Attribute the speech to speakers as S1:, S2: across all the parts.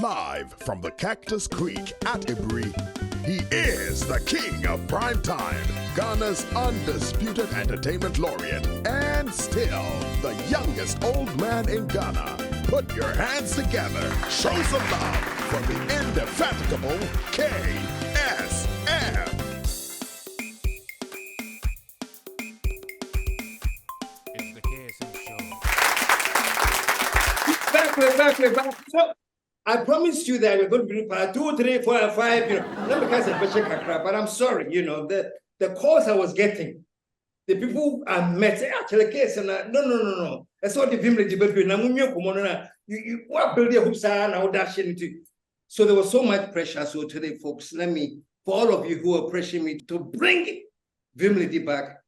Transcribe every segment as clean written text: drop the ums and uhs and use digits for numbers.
S1: Live from the Cactus Creek at Ibri, he is the king of prime time, Ghana's undisputed entertainment laureate, and still the youngest old man in Ghana. Put your hands together, show some love for the indefatigable KSM.
S2: It's the KSM show.
S3: Back. So, I promised you that we're going to be part 2, 3, 4, and 5. Not because I'm pushing crap, but I'm sorry. The calls I was getting, the people I met, actually, no. That's what the Vim Lady you what build your hoops and I'll dash into. So there was so much pressure. So today, folks, for all of you who are pressuring me to bring Vim Lady back,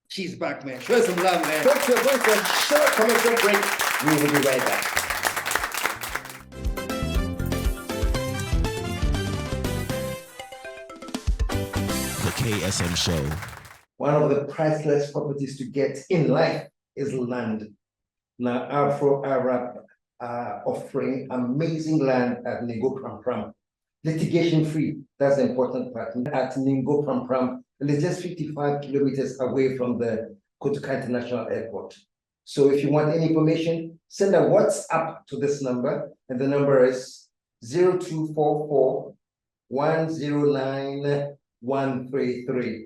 S3: she's back, man. Show some love, man. Go to a short commercial break. We will be right back.
S4: KSM show.
S3: One of the priceless properties to get in life is land. Now, Afro-Arab are offering amazing land at Ningo Pram Pram. Litigation free, that's the important part. At Ningo Pram Pram, and it's just 55 kilometers away from the Kotoka International Airport. So if you want any information, send a WhatsApp to this number, and the number is 0244 109 133.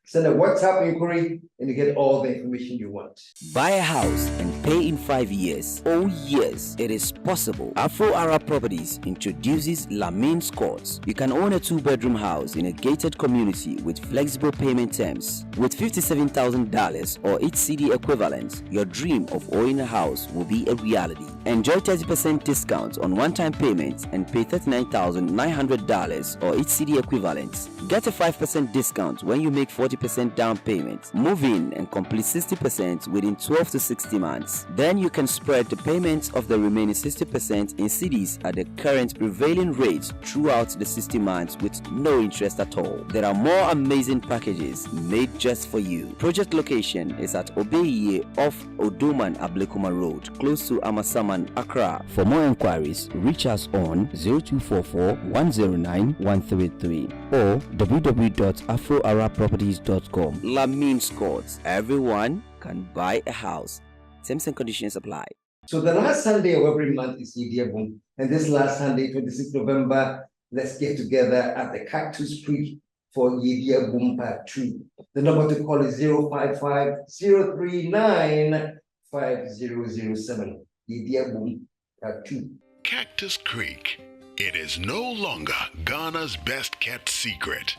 S3: Send a WhatsApp inquiry and you get all the information you want.
S5: Buy a house and pay in 5 years. Oh yes, it is possible. Afro-Arab Properties introduces Lamines Courts. You can own a 2-bedroom house in a gated community with flexible payment terms. With $57,000 or each CD equivalent, your dream of owning a house will be a reality. Enjoy 30% discount on one-time payments and pay $39,900 or each CD equivalent. Get a 5% discount when you make 40% down payment. Move in and complete 60% within 12 to 60 months. Then you can spread the payments of the remaining 60% in CDs at the current prevailing rate throughout the 60 months with no interest at all. There are more amazing packages made just for you. Project location is at Obeye off Odoman Ablekuma Road, close to Amasaman, Accra. For more inquiries, reach us on 0244 109 133 or www.afroarabproperties.com. Lamines Courts. Everyone can buy a house. Terms and conditions apply.
S3: So the last Sunday of every month is Yedia Boom. And this last Sunday, 26th November, let's get together at the Cactus Creek for Yedia Boom Part 2. The number to call is 055-039-5007. Yedia Boom Part 2.
S1: Cactus Creek. It is no longer Ghana's best kept secret.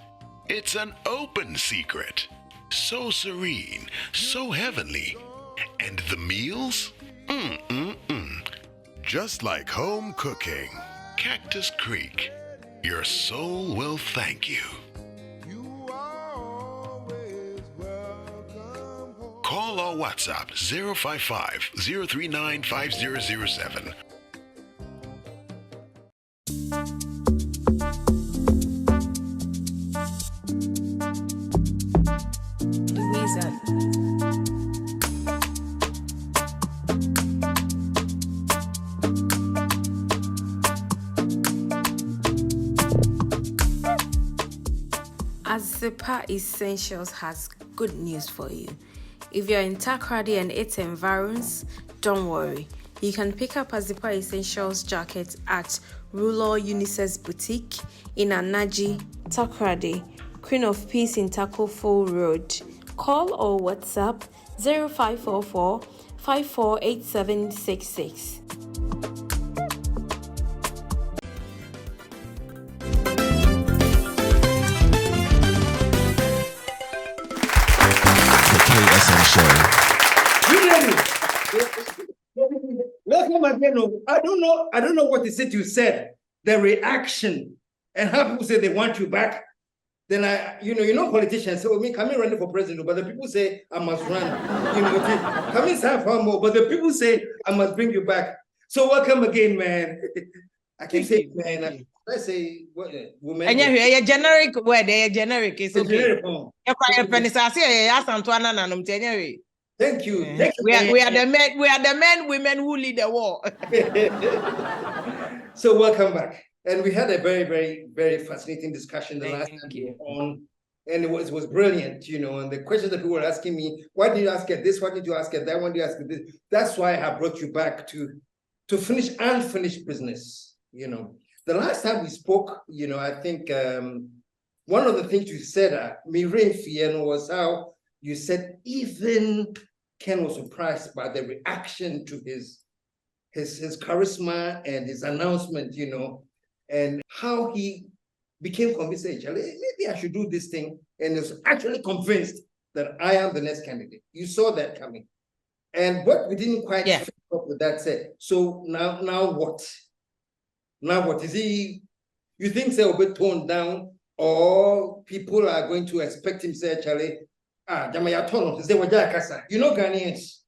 S1: It's an open secret. So serene, so heavenly. And the meals? Just like home cooking. Cactus Creek. Your soul will thank you. Call or WhatsApp 055-039-5007.
S6: KSM Essentials has good news for you. If you're in Takoradi and its environs, don't worry. You can pick up Azipa Essentials jacket at Ruler Unisex Boutique in Anaji, Takoradi, Queen of Peace in Takofo Road. Call or WhatsApp 0544 548766.
S4: KSM show.
S3: Welcome again. I don't know what is it you said. The reaction and how people say they want you back. Then politicians say, "Oh, me come in running for president," but the people say I must run. Come in have far more, but the people say I must bring you back. So welcome again, man. I keep saying, man. Let's say women.
S7: And you're generic word. They're generic. It's okay.
S3: Generic, Thank you.
S7: We are the men, women who lead the war.
S3: So welcome back. And we had a very, very, very fascinating discussion the last time you were on. And it was brilliant, you know, and the questions that people were asking me, why did you ask it this? Why did you ask it that? Why did you ask it this? That's why I brought you back to finish unfinished business, you know. The last time we spoke, you know, I think one of the things you said, was how you said even Ken was surprised by the reaction to his charisma and his announcement, you know, and how he became convinced, maybe I should do this thing, and was actually convinced that I am the next candidate. You saw that coming. And what we didn't quite figure out with that said, so now what? Now what? Is he, you think they'll be toned down, or people are going to expect him to say, Charlie, you know Ghanaians.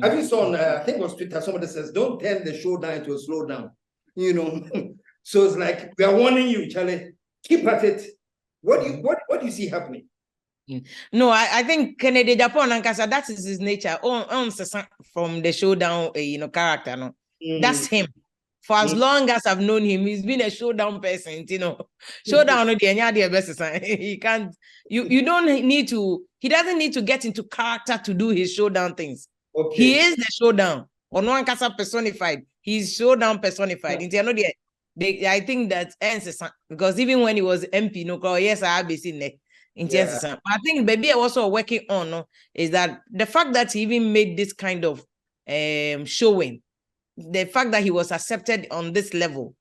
S3: Have you saw on, I think it was Twitter, somebody says, don't turn the showdown into a slowdown. You know, so it's like, we are warning you, Charlie, keep at it. What do you see happening?
S7: No, I think Kennedy Japan and Kasa, that is his nature. From the showdown, you know, character, no, that's him. For as long as I've known him, he's been a showdown person, you know. Showdown, he can't. You don't need to. He doesn't need to get into character to do his showdown things. Okay. He is the showdown. On one Kasa personified, he's showdown personified. I think that because even when he was MP, no, yes, I have been seen there. I think baby also working on is that the fact that he even made this kind of showing, the fact that he was accepted on this level,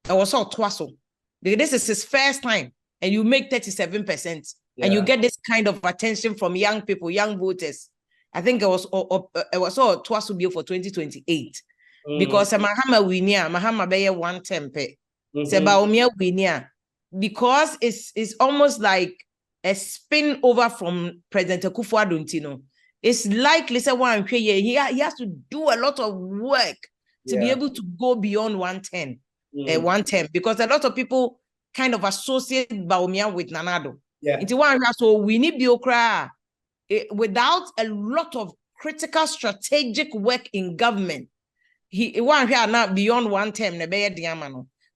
S7: it was all twasso. This is his first time, and you make 37%, and you get this kind of attention from young people, young voters. I think it was all twasso bill for 2028. Because Mahama winia, Mahama beye 110. Sebaomia winia, because it's almost like a spin over from President Akufo-Addo Ntino. It's likely he has to do a lot of work to be able to go beyond 110. 110, because a lot of people kind of associate Baumia with Nanado. So we need Biokra without a lot of critical strategic work in government. He won't here now beyond 110.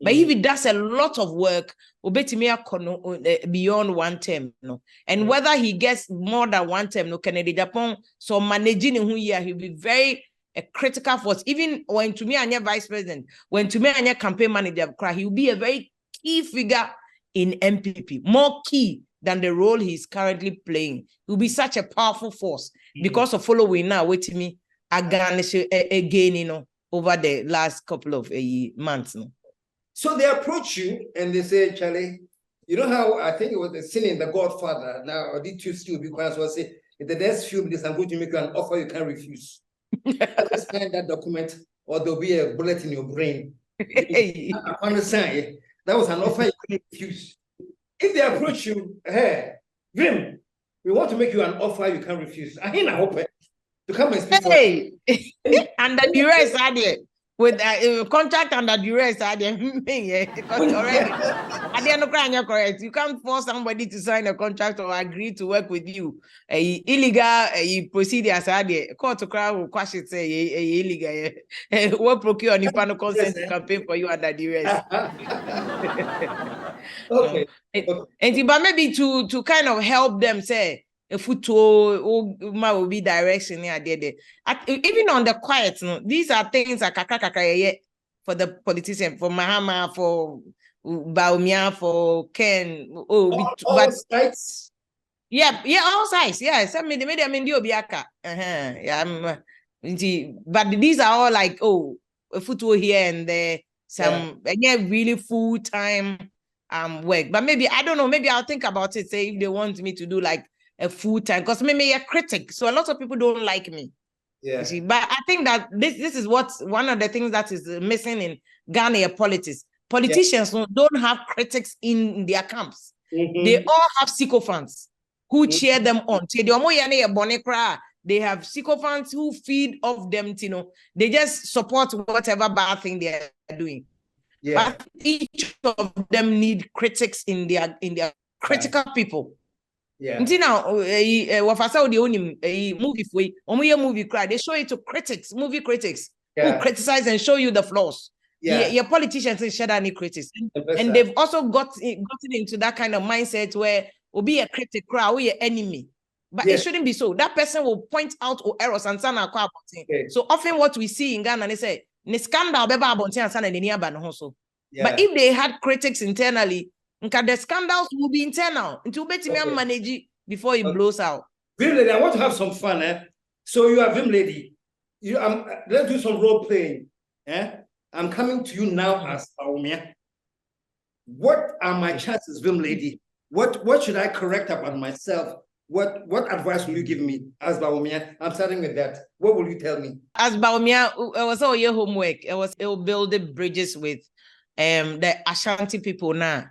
S7: But if he does a lot of work, beyond 110, no. And whether he gets more than 110, no, Kennedy Japan, so managing who year he'll be very a critical force. Even when to me and your vice president, when to me and your campaign manager, he'll be a very key figure in MPP, more key than the role he's currently playing. He'll be such a powerful force because of following now. Wait to me again, you know, over the last couple of months, no.
S3: So they approach you and they say, Charlie, you know how I think it was the scene in The Godfather. Now, I did choose you because I say, in the next few minutes, I'm going to make you an offer you can't refuse. Just sign that document, or there'll be a bullet in your brain. I understand. That was an offer you couldn't refuse. If they approach you, hey, Vim, we want to make you an offer you can't refuse. I ain't open to come and speak for
S7: you. And the duress are there. With a contract under duress, I already correct. You can't force somebody to sign a contract or agree to work with you. Illegal procedures are there. Court to crowd will quash it, say illegal. What procure on the consent to campaign for you under duress?
S3: Okay.
S7: But maybe to kind of help them say, a foot will be direction there. Even on the quiet, no, these are things like for the politician, for Mahama, for Baumia, for Ken.
S3: All sides.
S7: Yeah, all sides. Yeah, some made but these are all like a foot here and there. Some really full time work. But maybe I don't know. Maybe I'll think about it. Say if they want me to do like a full time, because maybe a critic, so a lot of people don't like me. Yeah. See, but I think that this is what one of the things that is missing in Ghana politics. Politicians don't have critics in their camps. They all have sycophants who cheer them on. They have sycophants who feed off them. You know, they just support whatever bad thing they are doing. Yeah. But each of them need critics in their critical people. Yeah. Until now, movie cry. They show it to critics, movie critics who criticize and show you the flaws. Your politicians and share any critics. And they've also gotten into that kind of mindset where will be a critic crowd or your enemy. But it shouldn't be so. That person will point out errors and say, so often what we see in Ghana, they say, scandal but if they had critics internally, the scandals will be internal until manage it before it blows out.
S3: Vim Lady, I want to have some fun. So you are Vim Lady. Let's do some role playing. I'm coming to you now as Baumia. What are my chances, Vim Lady? What should I correct about myself? What advice will you give me as Baumia? I'm starting with that. What will you tell me?
S7: As Baumia, it was all your homework. It was building bridges with the Ashanti people now.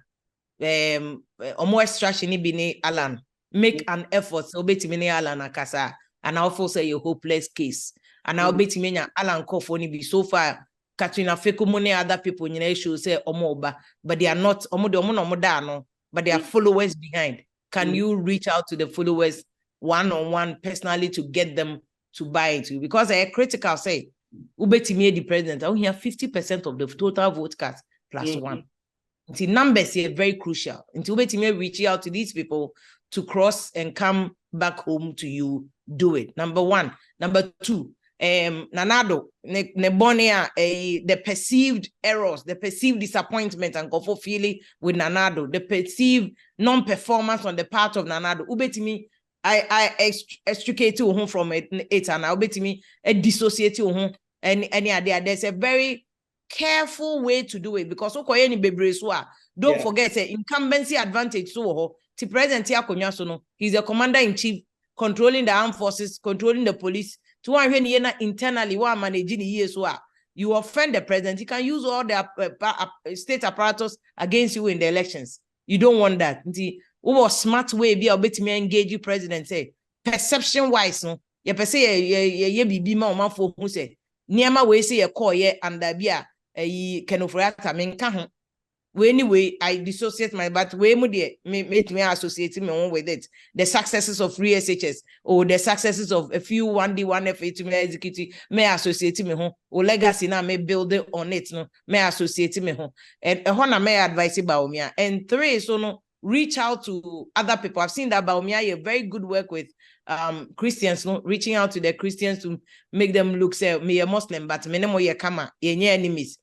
S7: Omo extraction bini Alan. Make an effort so betimini Alan akasa. And I also say a hopeless case. And I'll betimini Alan Kofoni be so far. Katrina Fekumone other people in the issue say Omoba, but they are not Omodo, but they are followers behind. Can you reach out to the followers one-on-one personally to get them to buy into? Because a critical say, Ubetimi the president, I only have 50% of the total vote cast plus one. The numbers here very crucial. Until Ubetimi reach out to these people to cross and come back home to you, do it. Number one. Number two, Nanado, the perceived errors, the perceived disappointment and go for feeling with Nanado, the perceived non-performance on the part of Nanado. Ubetimi, I extricate you from it and I ubetimi dissociate you any idea. There's a very careful way to do it because don't forget the incumbency advantage. So the president he's the commander-in-chief controlling the armed forces, controlling the police. To one internally, one managing years, you offend the president. He can use all the state apparatus against you in the elections. You don't want that. What smart way be able to engage you, president? Say perception wise, no. You per say ye be ma for who say near way say a call ye and bia can offer anyway, I dissociate my but way make me associate me with it. The successes of free SHS or the successes of a few 1D, 1FA to me executive may associate me home or legacy now may build it on it, no, may associate me home. And a may advise about me. And three, so no, reach out to other people. I've seen that Baumia, you very good work with Christians, no, reaching out to the Christians to make them look say me a Muslim, but me no more kama, ye enemies.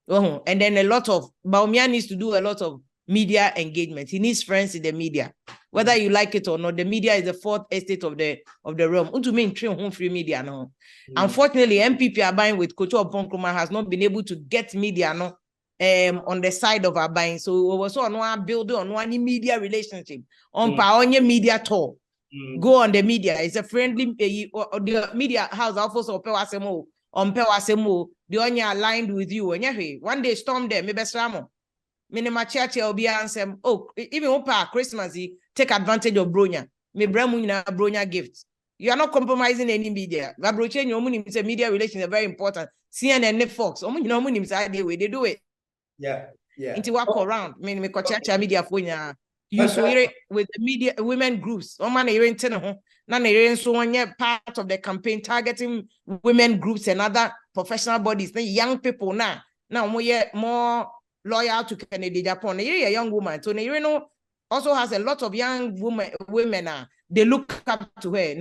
S7: And then a lot of Baumia needs to do a lot of media engagement. He needs friends in the media, whether you like it or not. The media is the fourth estate of the realm. To mean home free media no. Unfortunately, MPP are buying with Kocho Oponkroma has not been able to get media no on the side of our buying. So we was on one building on one media relationship on Paonia media tour. Go on the media. It's a friendly the media house office of Pewasemo on Pewasemo. The only aligned with you. And one day storm there, maybe Samo. Minima church will be answer. Oh, even Opa Christmas, take advantage of Bronya. Me Bramuna Bronya gifts. You are not compromising any media. Vabrochen, your money is a media relations are very important. CNN and Fox, you know, money they do it.
S3: Yeah.
S7: Into walk around. I mean, me church media for you. You with the media women groups. Oh man, you're in tenor. None so on part of the campaign targeting women groups and other professional bodies. The young people now more loyal to Kennedy Japan. You're a young woman. So you know also has a lot of young women now. They look up to her.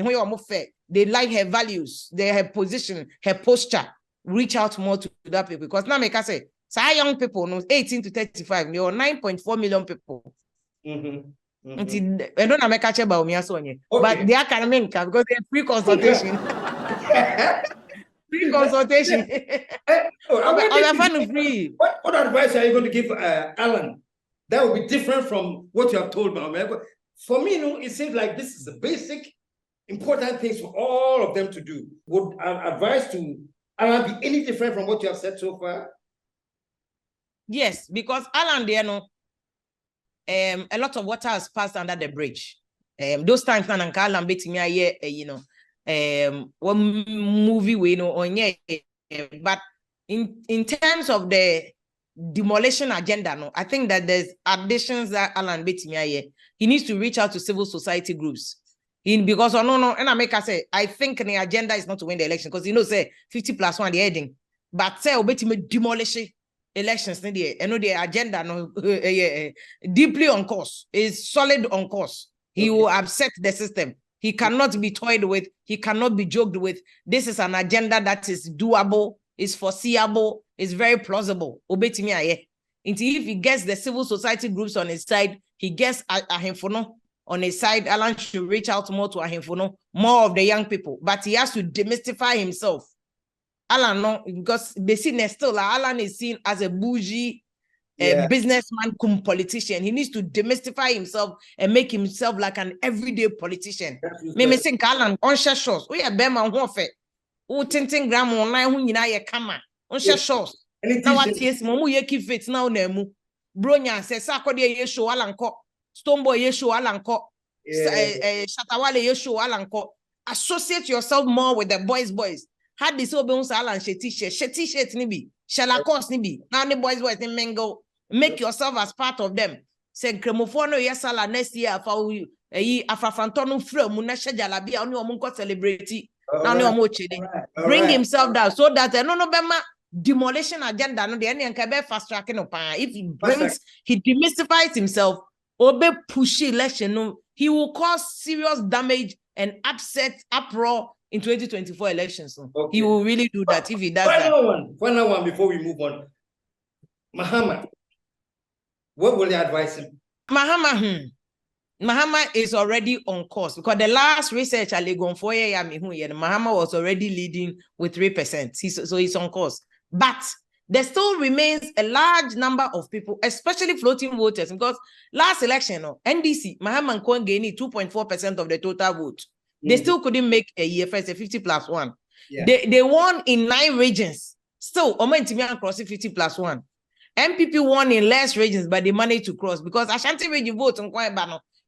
S7: They like her values, her position, her posture. Reach out more to that people because now make us say, young people, 18 to 35, there are 9.4 million people. I don't know catch about me but they are coming because they're free consultation. Free consultation. Free.
S3: What advice are you going to give Alan? That will be different from what you have told me. For me, it seems like this is the basic important things for all of them to do. Would advice to Alan be any different from what you have said so far?
S7: Yes, because Alan, a lot of water has passed under the bridge. Those times when Alan beating me, one movie we know on but in terms of the demolition agenda, no, I think that there's additions that Alan beating me. He needs to reach out to civil society groups. Because and I make us say I think the agenda is not to win the election because say 50+1 the heading, but say obey me demolish it. elections, and the agenda no deeply on course, is solid on course. He will upset the system. He cannot be toyed with. He cannot be joked with. This is an agenda that is doable, is foreseeable, is very plausible. Obetimi aye. Until if he gets the civil society groups on his side, he gets Ahemfono on his side. Alan should reach out more to Ahemfono, more of the young people. But he has to demystify himself. Alan, no, because they see still Alan is seen as a bougie businessman cum politician. He needs to demystify himself and make himself like an everyday politician. Me think Alan on share shows. We are Bema Hofe. O tinting gram online who yina ye kama. On share shows. Now what yes, momu ye keep fit now nemu. Bronya says Sako de ye show Alanko. Stoneboy ye show Alanko. Shatawale ye show Alanko. Associate yourself more with the boys. Had this open Alan she t-shirt nibi. Shalakos nibi. Now the boys ni mengo. Make yourself as part of them. Say cremofono yesala next year for you. Afrafantono fro munasha jalabia oni omunko celebrity. Now no more chilling. Bring himself down so that no bema demolition agenda no the any and fast tracking up. If he brings, he demystifies himself, obe pushy election, no, he will cause serious damage and uproar in 2024 elections. So he will really do that if he does
S3: Final one before we move on. Mahama, what will you advise him?
S7: Mahama is already on course because the last research Mahama was already leading with 3%. So he's on course. But there still remains a large number of people, especially floating voters, because last election, NDC, Mahama and Kwan gained 2.4% of the total vote. They still couldn't make a year first, a 50+1. Yeah. They won in 9 regions. Still, Omentimian crossing 50+1. MPP won in less regions, but they managed to cross because Ashanti region votes on quite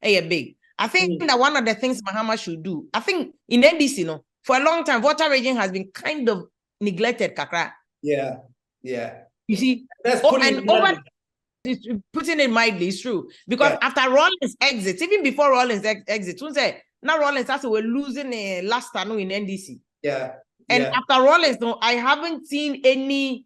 S7: big. I think that one of the things Mahama should do, I think in NDC, for a long time, voter region has been kind of neglected, Kakra.
S3: Yeah.
S7: You see,
S3: that's
S7: putting it mildly, it's true. Because after Rollins exits, even before Rollins exits, now Rollins after we're losing last time in NDC. And after Rollins, I haven't seen any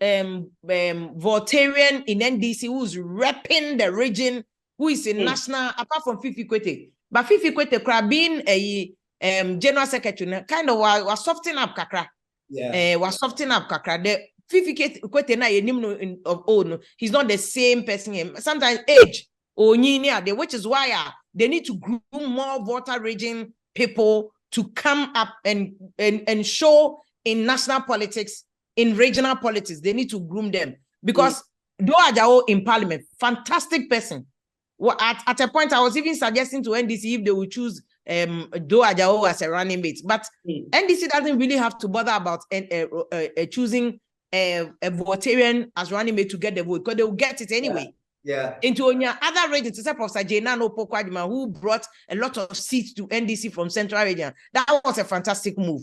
S7: Voltarian in NDC who's repping the region, who is in national, apart from Fifi Kwete. But Fifi Kwete being a general secretary, kind of was softening up Kakra. Was softening up Kakra. The Fifi Kwete na of old, he's not the same person. Sometimes age or which is why they need to groom more voter region people to come up and show in national politics, in regional politics. They need to groom them because Doe Ajao in parliament, fantastic person. Well, at a point, I was even suggesting to NDC if they would choose Doe Ajao as a running mate. But NDC doesn't really have to bother about choosing a Voltarian as running mate to get the vote because they will get it anyway. Into other regions, except Professor Jenano Pokwadima, who brought a lot of seats to NDC from Central Region. That was a fantastic move.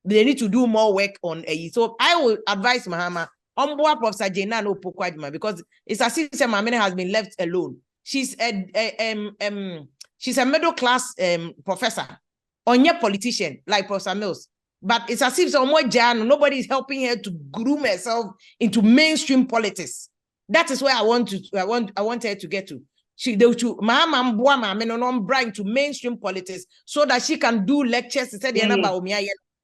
S7: They need to do more work on AE. So I will advise Mahama on board Professor Jenano Pokwadima because it's as if Mamene has been left alone. She's a middle class professor, on your politician like Professor Mills. But it's as if nobody is helping her to groom herself into mainstream politics. That is where I want her to get to. Mahama bring to mainstream politics so that she can do lectures.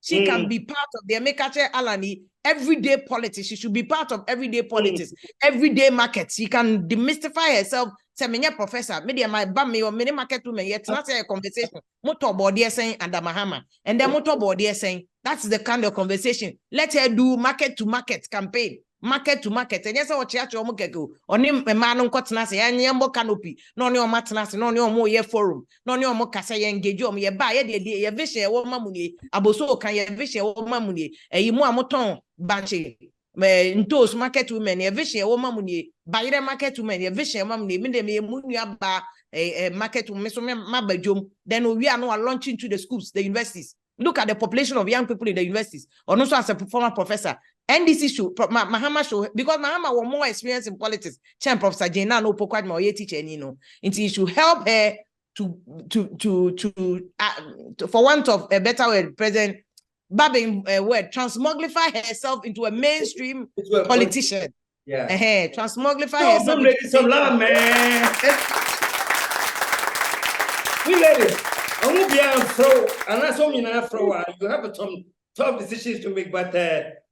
S7: She can be part of the Emekache Alani everyday politics. She should be part of everyday politics, everyday markets. She can demystify herself. Say, "Menya professor, media my bami or many market women." Yet not a conversation. Motor body saying under Mahama, and then motor body saying that's the kind of conversation. Let her do market to market campaign. Market to market, and yes, what church or on him a man on cottonasi and yambo canopy, no new matnas, no new more year forum, no new more cassa engage on ye buy a vision, a woman money, a boso can ye vision, a woman money, a more moton banshee, those market women, a vision, a woman money, buy the market women, a vision, mammy, me munya bar a market to Mabajum, then we are now launching to the schools, the universities. Look at the population of young people in the universities, or also as a former professor. NDC should, Mahama should, because Mahama was more experienced in politics. Champ Professor Jena no pokwa mo ye teacher ni no. It should help her to for want of a better word, President Babin word, transmogrify herself into a mainstream politician.
S3: Yeah.
S7: Transmogrify
S3: So,
S7: herself.
S3: Vim Lady, some love, man. Vim Lady, I won't be out so, and that's all you know for a while. You have some tough decisions to make, but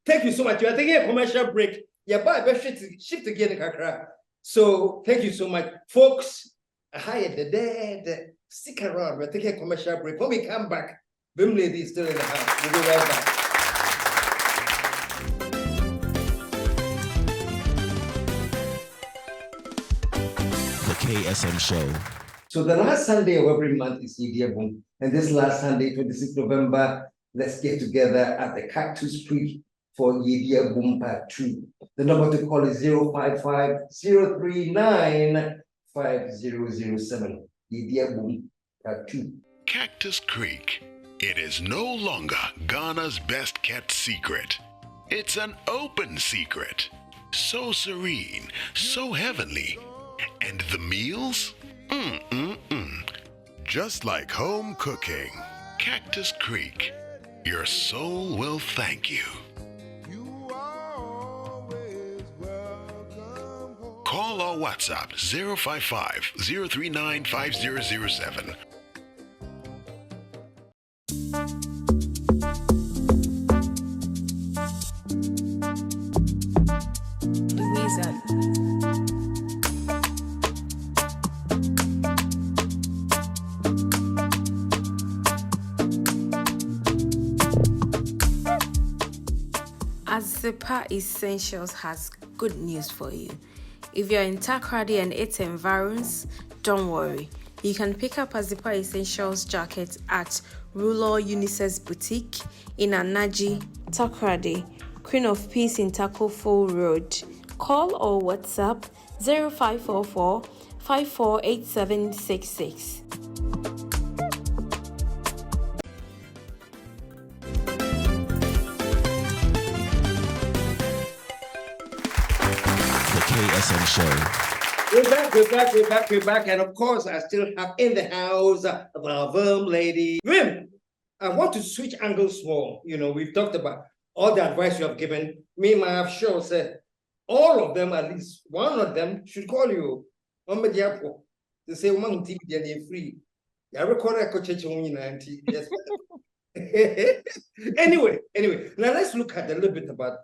S3: thank you so much. You are taking a commercial break. Yeah, but I shift again, Kakra. So, thank you so much, folks. Hi, the dead. Stick around. We're taking a commercial break. When we come back, Vim Lady is still in the house. We'll be right back.
S4: The KSM Show.
S3: So the last Sunday of every month is Media Boom. And this last Sunday, 26th November, let's get together at the Cactus Creek for Media Boom Part 2. The number to call is 055-039-5007. Media Boom Part 2.
S1: Cactus Creek. It is no longer Ghana's best kept secret. It's an open secret. So serene, so heavenly. And the meals? Just like home cooking. Cactus Creek. Your soul will thank you. Call or WhatsApp 055-039-5007.
S6: The Wizard. Azepa Essentials has good news for you. If you're in Takrady and its environs, don't worry. You can pick up Azepa Essentials jacket at Ruler Unisex Boutique in Anaji, Takrady, Queen of Peace in Takofo Road. Call or WhatsApp 0544 548766.
S4: KSM Show.
S3: We're back. And of course, I still have in the house the Vim Lady. Vim, I want to switch angles small. You know, we've talked about all the advice you have given. Me, my show said all of them, at least one of them, should call you on the airport to say, "One TV, they're free." I record a coach yes. Anyway, now let's look at a little bit about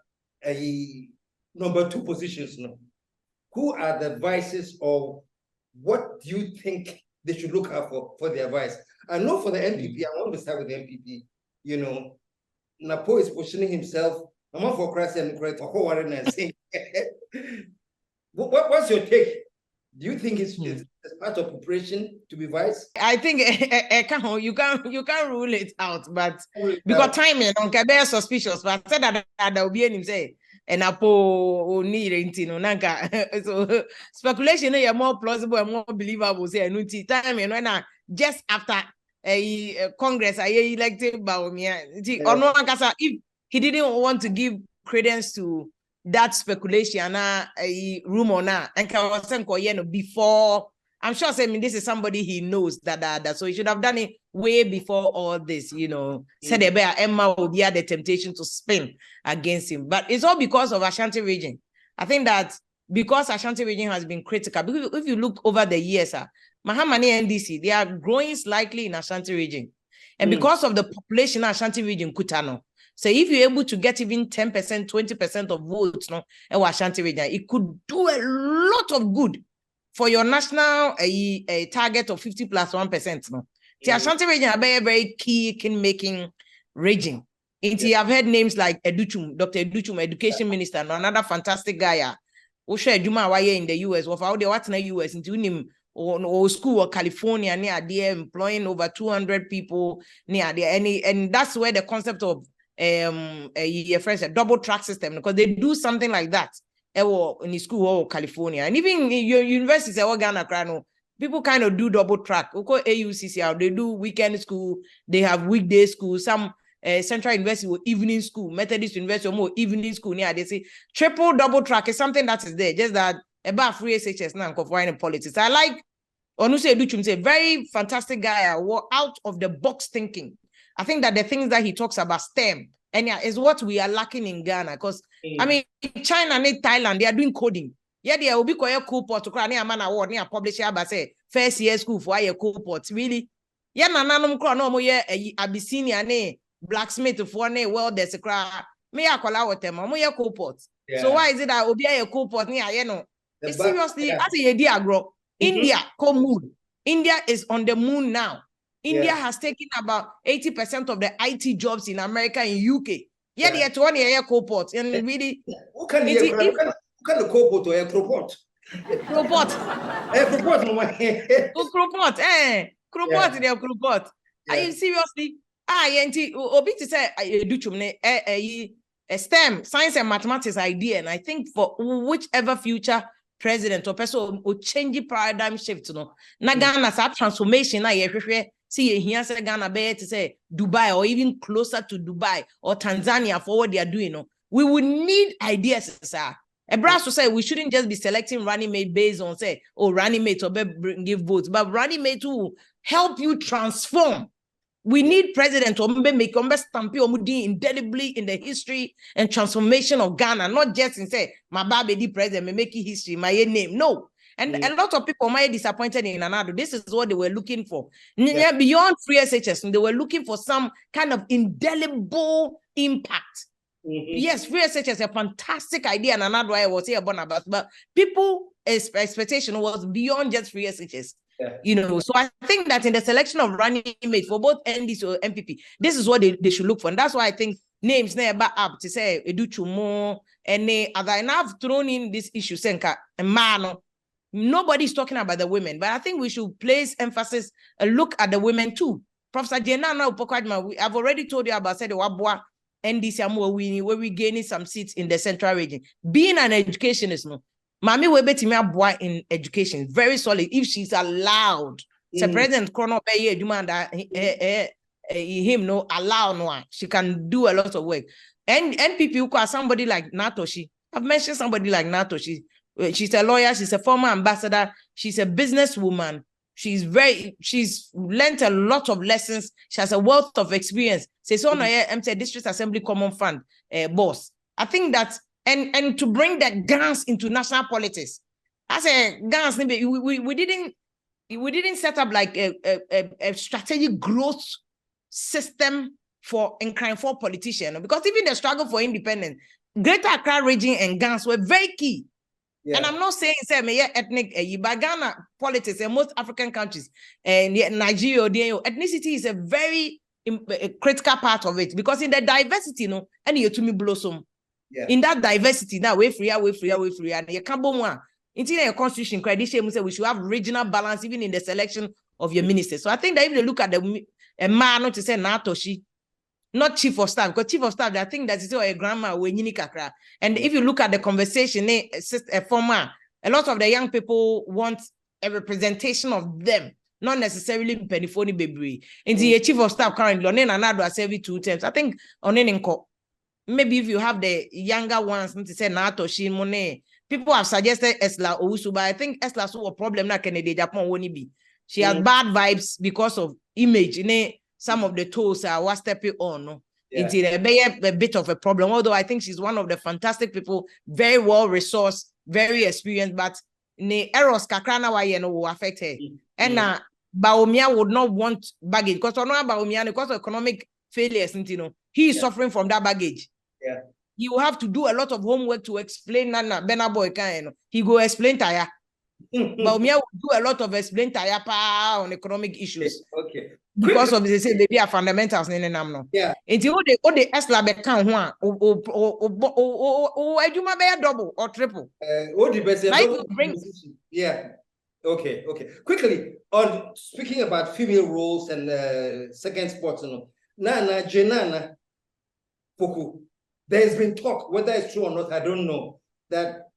S3: a number 2 positions now. Who are the advices, or what do you think they should look out for the advice? I know for the MPP, I want to start with the MPP. You know, Napo is positioning himself. I'm not for Christ and Christ for Warren and saying, what's your take? Do you think it's part of preparation to be vice?
S7: I think you can't rule it out, but because timing on Kabe suspicious, but I said that there will be any say. And Apo need nanka. So speculation is more plausible and more believable. Say time when just after a Congress I elected Baumia. If he didn't want to give credence to that speculation, a rumor now, and before. I'm sure this is somebody he knows that so he should have done it way before all this, you know. Said Emma will be at the temptation to spin against him. But it's all because of Ashanti region. I think that because Ashanti region has been critical, if you look over the years, Mahamani and NDC, they are growing slightly in Ashanti region. And because of the population in Ashanti region, Kutano. So if you're able to get even 10%, 20% of votes in Ashanti region, it could do a lot of good for your national a target of 50+1%. No? The Ashanti region are very, very key king-making region. You have heard names like Educhum, Dr. Educhum, education minister, another fantastic guy. Osha Juma in the US, or how they what's in the US, into him or school or California near there, employing over 200 people near there. And that's where the concept of a double track system, because they do something like that. In the school or California, and even in your universities, Ghana, people kind of do double track. AUCC, they do weekend school, they have weekday school, some Central University with evening school, Methodist University or more evening school. Yeah, they say triple double track is something that is there, just that about free SHS now in politics. I like Onuse Educhum, say very fantastic guy, out of the box thinking. I think that the things that he talks about STEM, And yeah, is what we are lacking in Ghana. Because I mean, China and Thailand, they are doing coding. Yeah, they will be quite cool port to cry near man award near publisher, but say first year school for a cool port. Really? Yeah, nananum crown no more yeah, Abyssinia ne blacksmith for ne well, there's a cry. Me I call out them, more cool port. So why is it that will be a cool port near you know? It's seriously, as a idea grow. India, moon. India is on the moon now. India has taken about 80% of the IT jobs in America and UK. Yeah, they are 20 year co-port. And really,
S3: who can the co-port or a co-port?
S7: Co-port.
S3: Co-port,
S7: Co-port, they're co-port. Are you seriously? Obi to say, a STEM, science and mathematics idea. And I think for whichever future president or person will change the paradigm shift, you know. Na Ghana's transformation, see here say Ghana be to say Dubai or even closer to Dubai or Tanzania for what they are doing. No, we would need ideas, sir. A brass to say we shouldn't just be selecting running mate based on say, oh, running mate or give votes, but running mate to help you transform. We need president to make indelibly in the history and transformation of Ghana, not just in say my baby president may make history, my name. No. And a lot of people might be disappointed in Anado. This is what they were looking for. Beyond free SHS, they were looking for some kind of indelible impact. Yes, free SHS is a fantastic idea, and Anado I was here about, but people expectation was beyond just free SHS. You know, so I think that in the selection of running mate for both NDC or MPP, this is what they should look for. And that's why I think names never up to say Edu Chumo and other. And I've thrown in this issue, Senka and Mano. Nobody's talking about the women, but I think we should place emphasis and look at the women too. Professor Jenana Upokwadma, I've already told you about said the Wabwa NDC where we gaining some seats in the central region. Being an educationist, no. Mami Webetimi boy in education, very solid. If she's allowed, the president Chrono Baye demand him no allow no, she can do a lot of work. And NPP who are somebody like Natoshi. I've mentioned somebody like Natoshi. She's a lawyer, she's a former ambassador, she's a businesswoman. She's learned a lot of lessons. She has a wealth of experience. She's on a District Assembly Common Fund boss. I think that and to bring that guns into national politics. I say guns, we didn't set up like a strategic growth system for politicians, because even the struggle for independence, Greater Accra region and guns were very key. And I'm not saying say ethnic, but Ghana politics and most African countries and Nigeria, ethnicity is a very critical part of it, because in the diversity, and you to me blossom. In that diversity, now we free, and you can't bo one. In the constitution, we should have regional balance even in the selection of your ministers. So I think that if you look at a man, not to say Natoshi, not chief of staff, because chief of staff, I think that is a grandma when you kakra. And if you look at the conversation, a lot of the young people want a representation of them, not necessarily penifoni baby. In the chief of staff currently, on another every 2 terms. I think on maybe if you have the younger ones, to say Natoshi Monet, people have suggested Esla Owusu, but I think Esla saw a problem na Kennedy Japan won't be. She has bad vibes because of image. Some of the toes are stepping on. No? It's a bit of a problem, although I think she's one of the fantastic people, very well resourced, very experienced, but the errors kakrana will affect her. And Baumia would not want baggage because Baumia, because of economic failures, he is suffering from that baggage. He will have to do a lot of homework to explain Nana Benaboy. He go explain Taya. Baumia will do a lot of explain Taya on economic issues. Because of they say maybe are fundamentals in the until the Esla become one double or triple.
S3: Okay. Quickly on speaking about female roles and second spots, Nana Jenana Poku. There's been talk, whether it's true or not, I don't know, that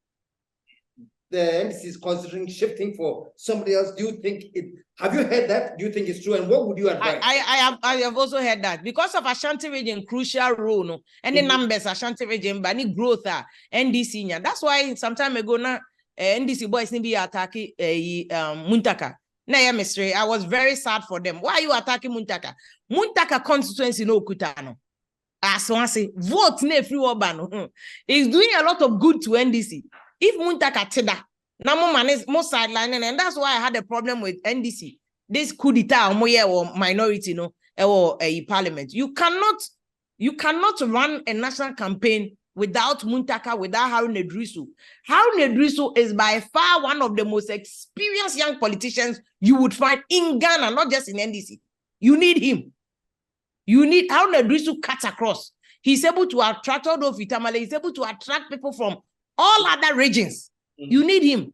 S3: the embassy is considering shifting for somebody else. Do you think it? Have you heard that? Do you think it's true? And what would you advise?
S7: I have also heard that because of Ashanti region crucial role, and the numbers Ashanti region, but any growth NDC. That's why some time ago now NDC boys need be attacking Muntaka. I was very sad for them. Why are you attacking Muntaka? Muntaka constituency no Kutano. as one say, vote ne free Obano. He's doing a lot of good to NDC. If Muntaka Teda, now man is more sideline, and that's why I had a problem with NDC. This coup d'etat or minority, or a parliament. You cannot run a national campaign without Muntaka, without Harun Edrisu. Harun Edrisu is by far one of the most experienced young politicians you would find in Ghana, not just in NDC. You need him. You need Harun Edrisu cut across. He's able to attract all those Vitamale. He's able to attract people from all other regions. You need him.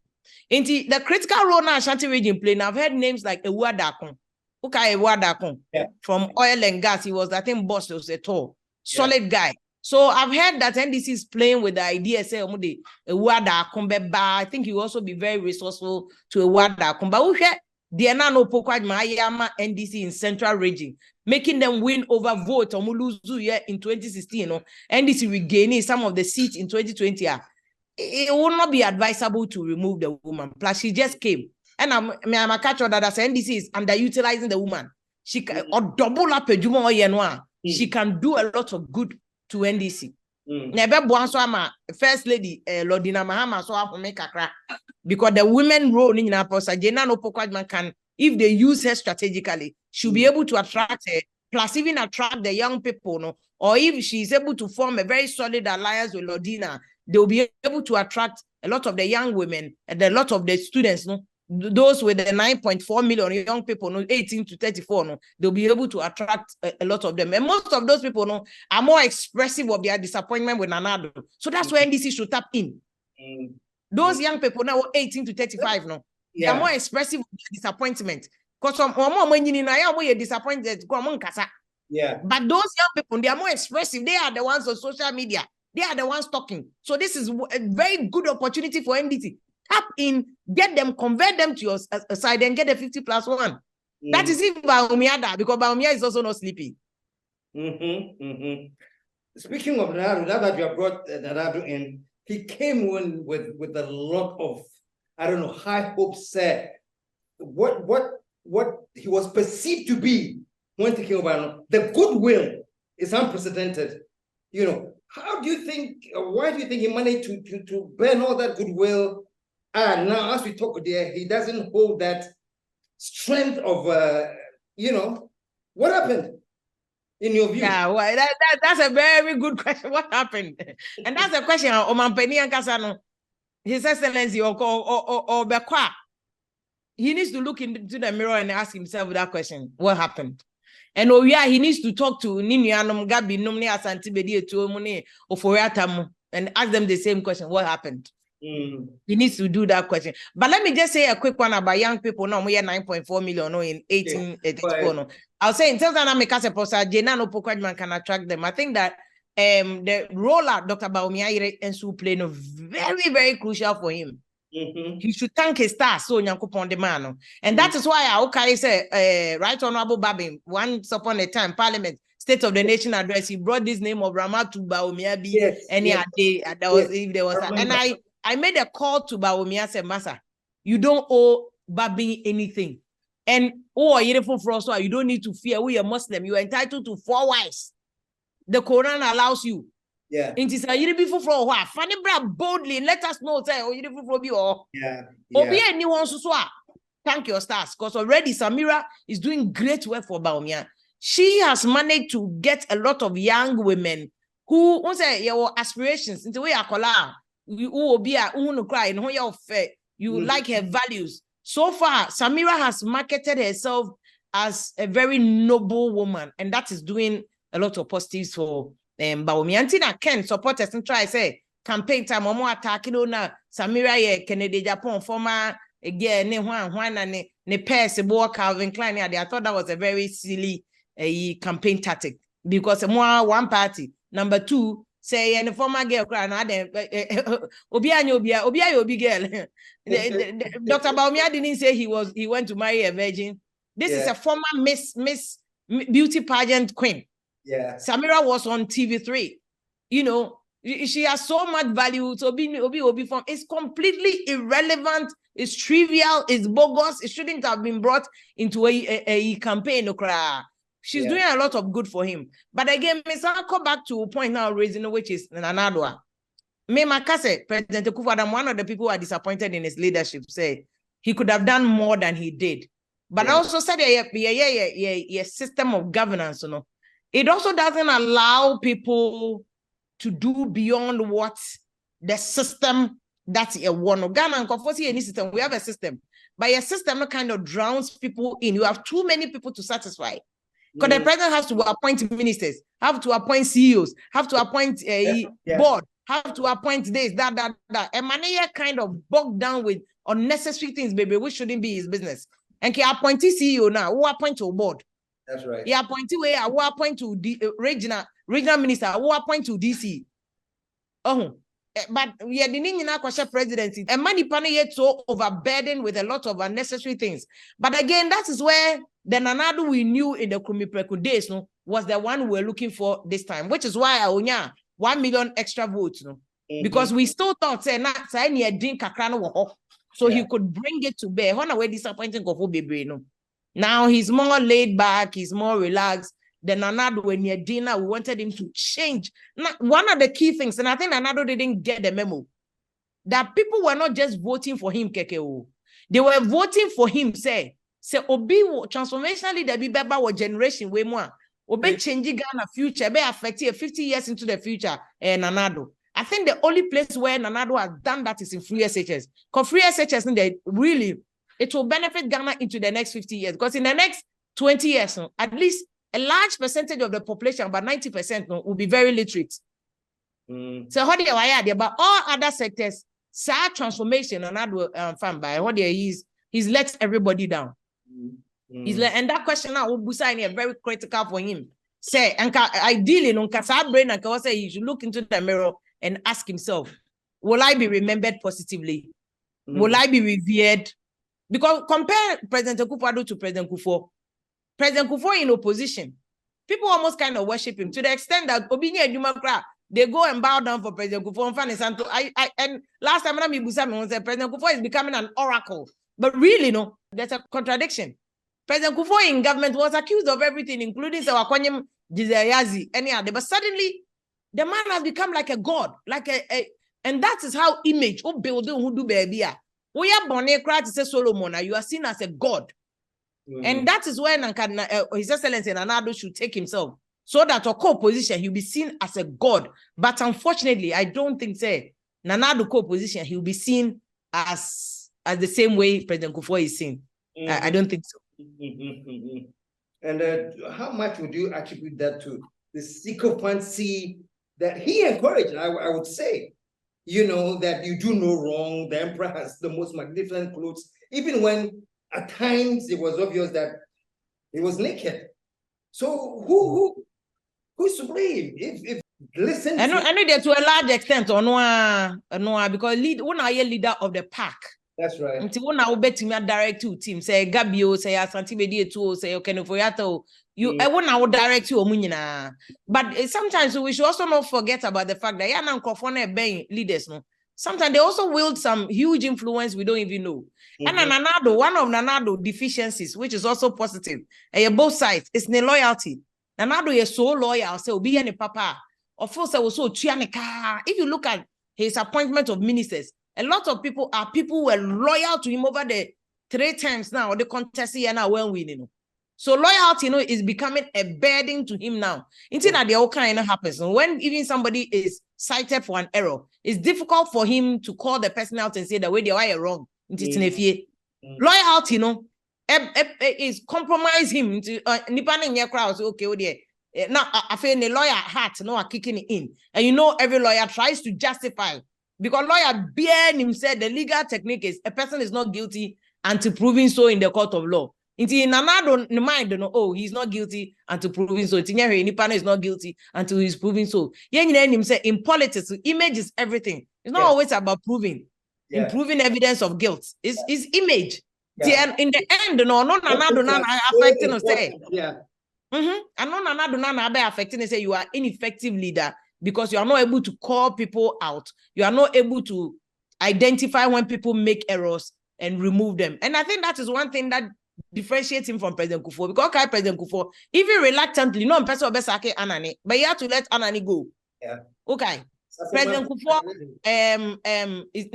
S7: Into the critical role now Ashanti region playing. I've heard names like Ewadakon. From oil and gas. He was, I think, boss was a tall, solid guy. So I've heard that NDC is playing with the idea, say, I think he will also be very resourceful to Ewadakon. But NDC in central region, making them win over vote or Muluzu in 2016. NDC regaining some of the seats in 2020. It will not be advisable to remove the woman. Plus, she just came. And I'm a catcher that as NDC is underutilizing the woman. She can or double up a Juma or Yenwa. She can do a lot of good to NDC. Never Boanswama, First Lady Lordina Mahama, so I make a crack. Because the women role in Naposa, Jena no Pokwadman can, if they use her strategically, she'll be able to attract her, plus even attract the young people, no? Or if she's able to form a very solid alliance with Lordina, they'll be able to attract a lot of the young women and a lot of the students, no? Those with the 9.4 million young people, no, 18 to 34, no, they'll be able to attract a lot of them. And most of those people, no, are more expressive of their disappointment with Nanado. So that's where NDC should tap in. Those young people now, 18 to 35, no, they are more expressive of their disappointment. Because some more disappointed.
S3: Yeah.
S7: But those young people, they are more expressive. They are the ones on social media. They are the ones talking. So this is a very good opportunity for NDC. Tap in, get them, convert them to your side and get a 50+1. That is if Baumiada, because Baumia is also not sleepy.
S3: Speaking of Naradu, now that you have brought Naradu in, he came in with a lot of, I don't know, high hopes. What he was perceived to be when taking over, the goodwill is unprecedented. How do you think, why do you think he managed to burn all that goodwill? And now, as we talk there, he doesn't hold that strength of, what happened in your view?
S7: Yeah, well, that's a very good question. What happened? And that's a question of Omampeni and Kasano, His Excellency or Bekwa. He needs to look into the mirror and ask himself that question. What happened? And he needs to talk to Ninianum Gabi Numni Asantibedi to Muni or Foyatamu and ask them the same question. What happened? He needs to do that question. But let me just say a quick one about young people. No, we are 9.4 million in 1884. No. I'll say in terms of Namikase Posa, Jena no Pokwadman can attract them. I think that the role that Dr. Baumia and Su playing very, very crucial for him. He should thank his stars so Nyankopon the man. And that is why I say Right Honorable Babin, once upon a time, Parliament, State of the Nation address, he brought this name of Ramatu Baumia day. That was if there was and I made a call to Baumia, said, Massa, you don't owe Babin anything. And you don't need to fear. We are Muslim. You are entitled to 4 wives. The Quran allows you.
S3: Yeah.
S7: And it's you before for what? Funny bra boldly and let us know. Say, you before be or anyone so thank your stars. Because already Samira is doing great work for Baumia. She has managed to get a lot of young women who say your aspirations into way you will be cry and you like her values. So far, Samira has marketed herself as a very noble woman, and that is doing a lot of positives for Baumia. Antina Ken supporters and try say campaign time more attacking on Samira Kennedy Japan former again ne pair Calvin Klein. I thought that was a very silly campaign tactic because more one party. Number two, say and the former girl crying Obi girl. Dr. Baumia didn't say he went to marry a virgin. This is a former Miss beauty pageant queen.
S3: Yeah.
S7: Samira was on TV3. She has so much value. So Obi from it's completely irrelevant, it's trivial, it's bogus, it shouldn't have been brought into a campaign. She's doing a lot of good for him. But again, Miss, I'll come back to a point now raising, which is Nanadwa. Me, Makase, President Akufo-Addo, one of the people who are disappointed in his leadership, say he could have done more than he did. But I also said, yeah, system of governance, you know, it also doesn't allow people to do beyond what the system that's a one. Ghana and Kofosi, any system, we have a system, but a system kind of drowns people in. You have too many people to satisfy. Because the president has to appoint ministers, have to appoint CEOs, have to appoint a board, have to appoint this, that. And money kind of bogged down with unnecessary things, baby, which shouldn't be his business. And he appoint CEO now, who appoint to a board.
S3: That's right.
S7: He appoint who appoint to regional minister, who appoint to DC. Oh, but we are the question presidency. And money panel yet so overburdened with a lot of unnecessary things. But again, that is where the Nanado we knew in the Kumi Preku days was the one we were looking for this time, which is why I 1 million extra votes. Because we still thought say so he could bring it to bear. We're disappointing now he's more laid back, he's more relaxed. The Nanado when near dinner, we wanted him to change. Now, one of the key things, and I think Nanado didn't get the memo, that people were not just voting for him, Kekeo. They were voting for him, say Obi transformationally the Bibeba generation way more. Obi changing Ghana future, be affecting 50 years into the future, Nanado. I think the only place where Nanado has done that is in free SHS. Because free SHS, they really, it will benefit Ghana into the next 50 years. Because in the next 20 years, at least a large percentage of the population, about 90%, will be very literate. So how do you why? But all other sectors, sad transformation, Nanado fan by what he's let everybody down. And that question now is very critical for him. Say, and ideally, brain and say he should look into the mirror and ask himself, will I be remembered positively? Will I be revered? Because compare President Akufo-Addo to President Kufuor. President Kufuor in opposition, people almost kind of worship him to the extent that Obinya and Jumakra, they go and bow down for President Kufuor. And last time I said President Kufuor is becoming an oracle. But really, no, there's a contradiction. President Kufuor in government was accused of everything, including Sawakonyem Jizayazi, any other. But suddenly, the man has become like a god, and that is how image of building who do baby. We are born to say Solomon, you are seen as a god. And that is when His Excellency Nanado should take himself, so that a co-position he'll be seen as a god. But unfortunately, I don't think Nanado co-position he'll be seen as the same way President Kufuor is seen. I don't think so.
S3: And how much would you attribute that to the sycophancy that he encouraged? I would say, that you do no wrong. The emperor has the most magnificent clothes, even when at times it was obvious that he was naked. So who's to blame? If listen,
S7: I know that to a large extent, or no, because when I leader of the pack.
S3: That's right.
S7: Until when I bet me direct to team, say Gabio, say Asante Bedi to say okay, no Foyato. I won't direct you Omunina. But sometimes we should also not forget about the fact that Yana Krofone being leaders, no. Sometimes they also wield some huge influence we don't even know. And Nanado, one of Nanado deficiencies, which is also positive, both sides, is the loyalty. Nanado is so loyal, say Obi and Papa. Of course, I was so Chianika. If you look at his appointment of ministers, a lot of people who were loyal to him over the 3 times now, the contest here now when winning. So loyalty, is becoming a burden to him now. Until that the all kind of happens. When even somebody is cited for an error, it's difficult for him to call the person out and say the way they are wrong. Loyalty, is compromise him to nipaning your crowd. Okay, now I feel the lawyer heart are kicking it in, and every lawyer tries to justify. Because lawyer Bien said the legal technique is a person is not guilty until proving so in the court of law. Until Nanado mind he's not guilty until proving so. Nipana is not guilty until he's proving so. In politics, image is everything. It's not always about proving. Improving evidence of guilt. It's image. And in the end, Nanado affecting us say. And Nanado affecting say you are ineffective leader. Because you are not able to call people out. You are not able to identify when people make errors and remove them. And I think that is one thing that differentiate him from President Kufuor, because okay, President Kufuor, even reluctantly, no person will be sake Anani, but you have to let Anani go.
S3: Yeah.
S7: Okay. President Kufuor,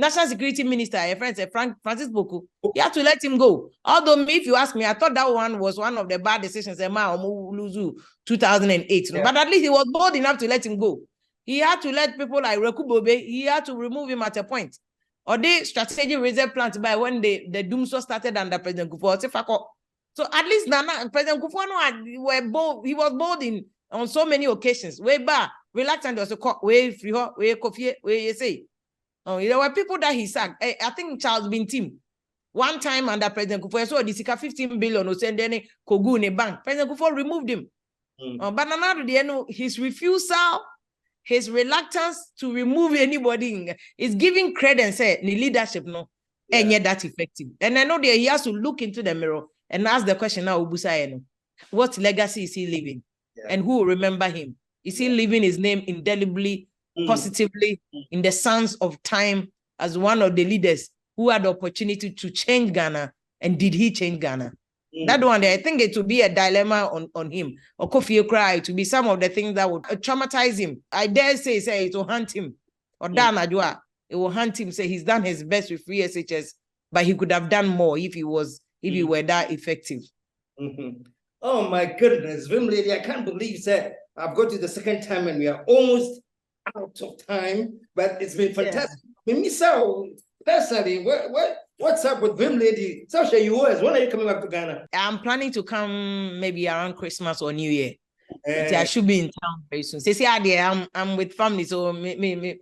S7: National Security Minister, a friend said Francis Boku, you have to let him go. Although if you ask me, I thought that one was one of the bad decisions 2008. Yeah. But at least he was bold enough to let him go. He had to let people like Rekubobe, he had to remove him at a point. Or the strategic reserve plan by when the doomsday started under President Kufuor. So at least President Kufuor he was bold on so many occasions. Way back. Reluctant was a court, way free, way coffee, way you say. There were people that he sacked. I think Charles Bintim, one time under President Kufuor, so the 15 billion was sent any Kogu in a bank. President Kufuor removed him. But now his refusal, his reluctance to remove anybody is giving credence the leadership, and yet that effective. And I know that he has to look into the mirror and ask the question now, what legacy is he leaving? And who will remember him? Is he leaving his name indelibly, positively in the sands of time as one of the leaders who had the opportunity to change Ghana? And did he change Ghana? That one there, I think it would be a dilemma on him. Or Kofi Okra, to be some of the things that would traumatize him. I dare say it will haunt him. Or Dan Adwa, it will haunt him, say he's done his best with free SHS, but he could have done more if he were that effective.
S3: Oh my goodness, Vim Lady, I can't believe that I've got to the second time and we are almost out of time, but it's been fantastic. So personally, what's up with Vim Lady? Sasha, when are you coming back to Ghana?
S7: I'm planning to come maybe around Christmas or New Year. I should be in town very soon. I'm with family, so me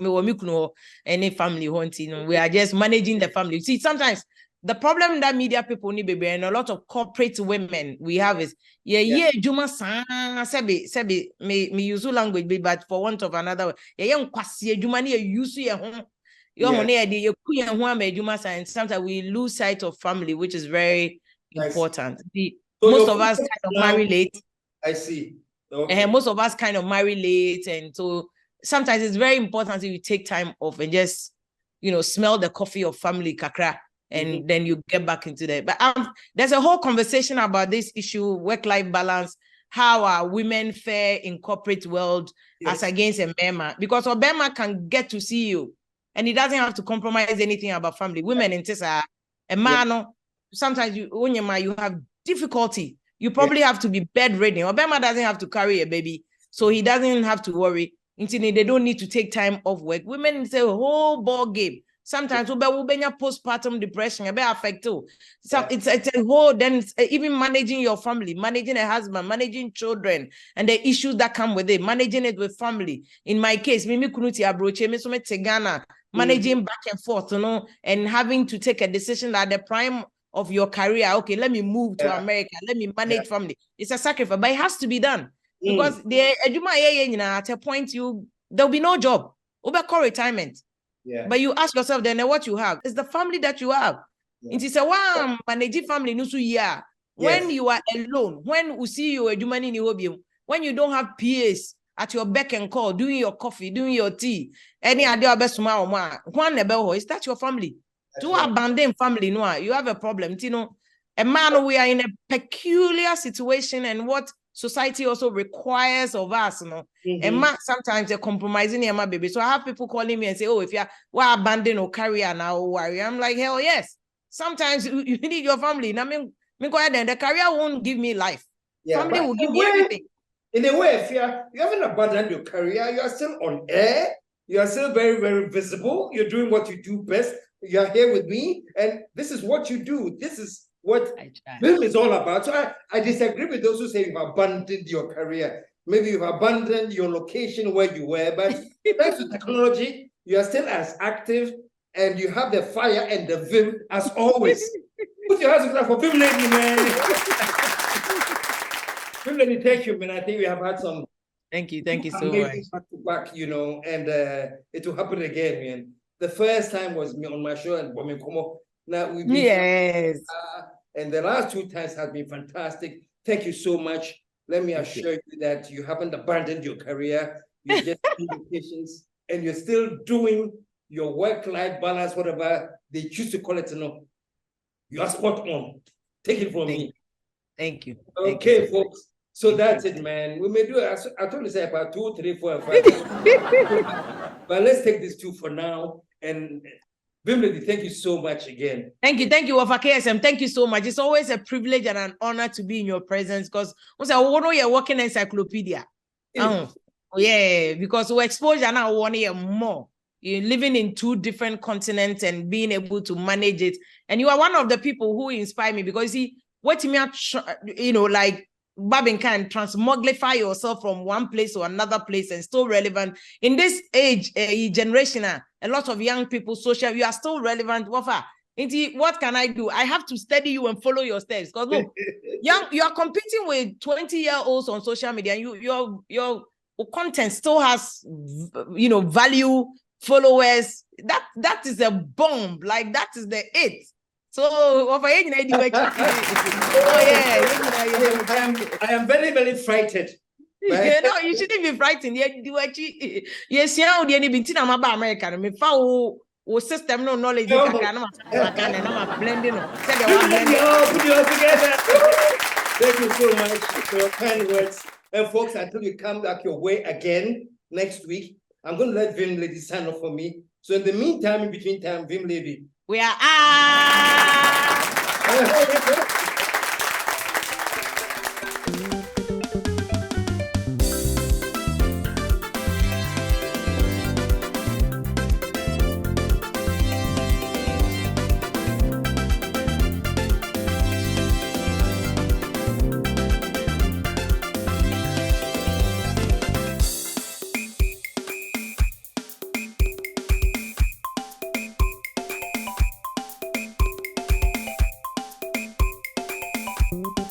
S7: any family hunting. We are just managing the family. See, sometimes the problem that media people need, baby, and a lot of corporate women we have is Juma sebi me use language, but for want of another Juma use and sometimes we lose sight of family, which is very important. Most of us kind of marry late.
S3: I see. Okay.
S7: And most of us kind of marry late, and so sometimes it's very important that you take time off and just smell the coffee of family kakra. And then you get back into that. But there's a whole conversation about this issue, work-life balance, how are women fare in corporate world as against a Bema. Because a Bema can get to see you, and he doesn't have to compromise anything about family. Women in Tessa, a man, sometimes you have difficulty. You probably have to be bedridden. Obama doesn't have to carry a baby, so he doesn't have to worry. They don't need to take time off work. Women, it's a whole ball game. Sometimes we postpartum depression, affect too. So it's a whole, then even managing your family, managing a husband, managing children, and the issues that come with it, managing it with family. In my case, managing back and forth, and having to take a decision at the prime of your career. Okay, let me move to America. Let me manage family. It's a sacrifice, but it has to be done because at a point there'll be no job. Call retirement.
S3: Yeah.
S7: But you ask yourself then what you have. It's the family that you have. It is a one managing family. When you are alone, when we see you when you don't have PAs at your beck and call, doing your coffee, doing your tea, any idea best is that your family? To abandon family, you have a problem. A man, we are in a peculiar situation, and what society also requires of us, And man, sometimes they're compromising my baby. So I have people calling me and say, if you're abandon or career now, worry. I'm like, hell yes. Sometimes you need your family. The career won't give me life. Family will give me everything.
S3: In a way, if you haven't abandoned your career, you are still on air. You are still very, very visible. You're doing what you do best. You are here with me, and this is what you do. This is what Vim is all about. So I disagree with those who say you've abandoned your career. Maybe you've abandoned your location where you were, but thanks to technology, you are still as active, and you have the fire and the Vim as always. Put your hands together for Vim Lady, man. Vim Lady, thank you, man. I think we have had some.
S7: Thank you so much.
S3: Back, and it will happen again, man. The first time was me on my show, and now we and the last 2 times have been fantastic. Thank you so much. Let me assure you that you haven't abandoned your career. You're just in patience, and you're still doing your work-life balance, whatever they choose to call it. You are spot on. Take it from me.
S7: Thank you.
S3: Okay, folks. So that's it, man. We may do, I told you say about 2, 3, 4, and 5. But let's take these 2 for now. And Vim Lady, thank you so much again.
S7: Thank you, Wafa KSM. Thank you so much. It's always a privilege and an honor to be in your presence because you're working encyclopedia. Yeah, because we exposure now 1 year more. You're living in 2 different continents and being able to manage it. And you are one of the people who inspire me because see, what you know, like Babin can transmogrify yourself from one place to another place and still relevant. In this age, generation, a lot of young people, social, you are still relevant. What can I do? I have to study you and follow your steps. Because look, you are competing with 20-year-olds on social media, and your content still has, you know, value, followers. That is a bomb. Like that is the it. So, I
S3: am very, very frightened.
S7: Yeah, no, you shouldn't be frightened. Yes, American. System no knowledge. Blending.
S3: Thank you so much for your kind words. And folks, until you come back your way again next week, I'm going to let Vim Lady sign off for me. So in the meantime, in between time, Vim Lady.
S7: We are
S5: Thank you.